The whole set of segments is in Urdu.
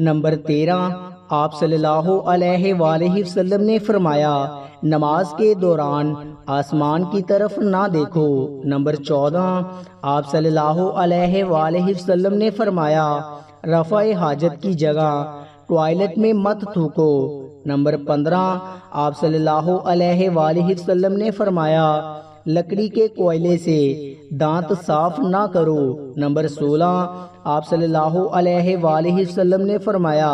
نمبر 13، آپ صلی اللہ علیہ وآلہ وسلم نے فرمایا نماز کے دوران آسمان کی طرف نہ دیکھو۔ نمبر 14، آپ صلی اللہ علیہ وآلہ وسلم نے فرمایا رفع حاجت کی جگہ ٹوائلٹ میں مت تھوکو۔ نمبر 15، آپ صلی اللہ علیہ وآلہ وسلم نے فرمایا لکڑی کے کوئلے سے دانت صاف نہ کرو۔ نمبر 16، آپ صلی اللہ علیہ وآلہ وسلم نے فرمایا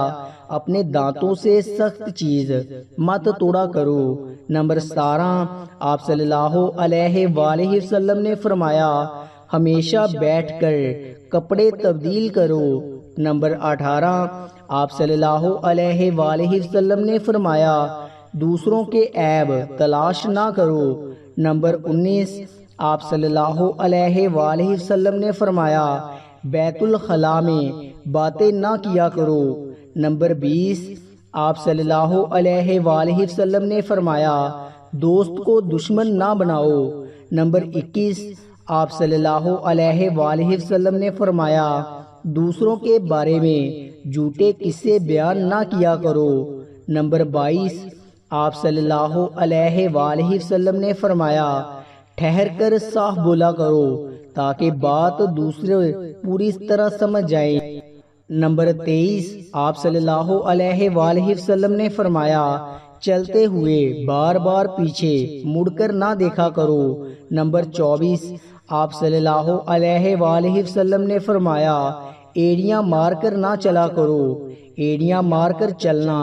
اپنے دانتوں سے سخت چیز مت توڑا کرو۔ نمبر 17، آپ صلی اللہ علیہ وآلہ وسلم نے فرمایا ہمیشہ بیٹھ کر کپڑے تبدیل کرو۔ نمبر 18، آپ صلی اللہ علیہ وآلہ وسلم نے فرمایا دوسروں کے عیب تلاش نہ کرو۔ نمبر 19، آپ صلی اللہ علیہ وآلہ وسلم نے فرمایا بیت الخلاء میں باتیں نہ کیا کرو۔ نمبر 20، آپ صلی اللہ علیہ وآلہ وسلم نے فرمایا دوست کو دشمن نہ بناؤ۔ نمبر 21، آپ صلی اللہ علیہ وآلہ وسلم نے فرمایا دوسروں کے بارے میں جھوٹے قصے بیان نہ کیا کرو۔ نمبر 22، آپ صلی اللہ علیہ وآلہ وسلم نے فرمایا ٹھہر کر صاف بولا کرو تاکہ بات دوسرے پوری طرح سمجھ جائیں۔ نمبر 23، آپ صلی اللہ علیہ وآلہ وسلم نے فرمایا چلتے ہوئے بار بار پیچھے مڑ کر نہ دیکھا کرو۔ نمبر 24، آپ صلی اللہ علیہ وآلہ وسلم نے فرمایا ایڑیاں مار کر نہ چلا کرو۔ ایڑیاں مار کر چلنا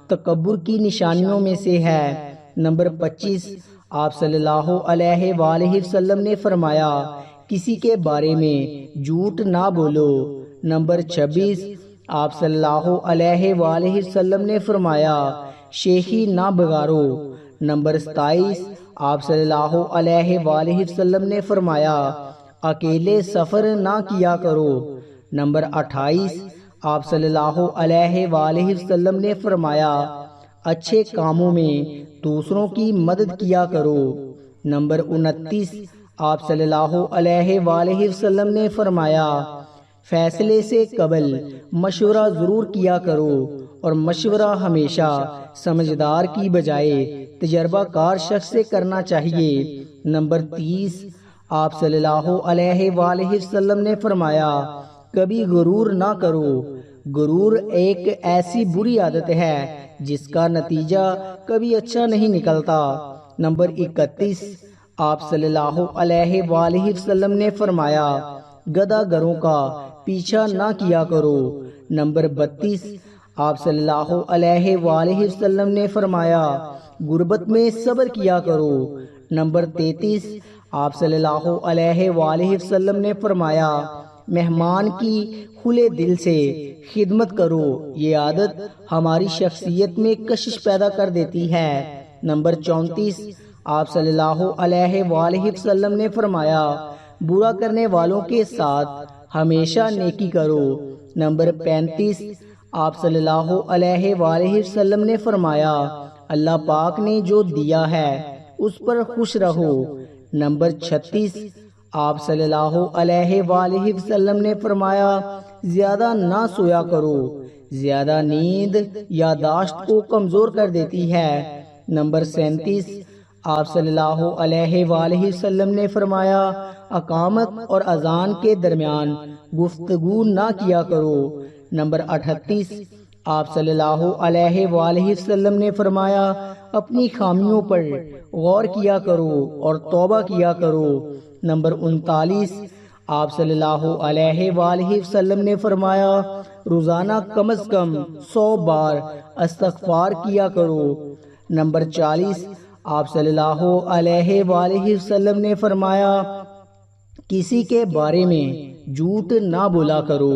تکبر کی نشانیوں میں سے ہے۔ نمبر 25، آپ صلی اللہ علیہ وآلہ وسلم نے فرمایا کسی کے بارے میں جھوٹ نہ بولو۔ نمبر 26، آپ صلی اللہ علیہ وآلہ وسلم نے فرمایا شیخی نہ بگاڑو۔ نمبر 27، آپ صلی اللہ علیہ وآلہ وسلم نے فرمایا اکیلے سفر نہ کیا کرو۔ نمبر 28، آپ صلی اللہ علیہ وآلہ وسلم نے فرمایا اچھے کاموں میں دوسروں کی مدد کیا کرو۔ نمبر 29، آپ صلی اللہ علیہ وآلہ وسلم نے فرمایا فیصلے سے قبل مشورہ ضرور کیا کرو اور مشورہ ہمیشہ سمجھدار کی بجائے تجربہ کار شخص سے کرنا چاہیے۔ نمبر 30، آپ صلی اللہ علیہ وآلہ وسلم نے فرمایا کبھی غرور نہ کرو۔ غرور ایک ایسی بری عادت ہے جس کا نتیجہ کبھی اچھا نہیں نکلتا۔ نمبر 31، آپ صلی اللہ علیہ وآلہ وسلم نے فرمایا گدھا گروں کا پیچھا نہ کیا کرو۔ نمبر 32، آپ صلی اللہ علیہ وآلہ وسلم نے فرمایا غربت میں صبر کیا کرو۔ نمبر 33، آپ صلی اللہ علیہ وآلہ وسلم نے فرمایا مہمان کی کھلے دل سے خدمت کرو۔ یہ عادت ہماری شخصیت میں کشش پیدا کر دیتی ہے۔ نمبر 34، آپ صلی اللہ علیہ وآلہ وسلم نے فرمایا برا کرنے والوں کے ساتھ ہمیشہ نیکی کرو۔ نمبر 35، آپ صلی اللہ علیہ وآلہ وسلم نے فرمایا اللہ پاک نے جو دیا ہے اس پر خوش رہو۔ نمبر 36، آپ صلی اللہ علیہ وآلہ وسلم نے فرمایا زیادہ نہ سویا کرو، زیادہ نیند یادداشت کو کمزور کر دیتی ہے۔ نمبر 37، آپ صلی اللہ علیہ وآلہ وسلم نے فرمایا اقامت اور اذان کے درمیان گفتگو نہ کیا کرو۔ نمبر 38، آپ صلی اللہ علیہ وآلہ وسلم نے فرمایا اپنی خامیوں پر غور کیا کرو اور توبہ کیا کرو۔ نمبر 39، آپ صلی اللہ علیہ وآلہ وسلم نے فرمایا روزانہ کم از کم 100 بار استغفار کیا کرو۔ نمبر 40، آپ صلی اللہ علیہ وآلہ وسلم نے فرمایا کسی کے بارے میں جھوٹ نہ بولا کرو۔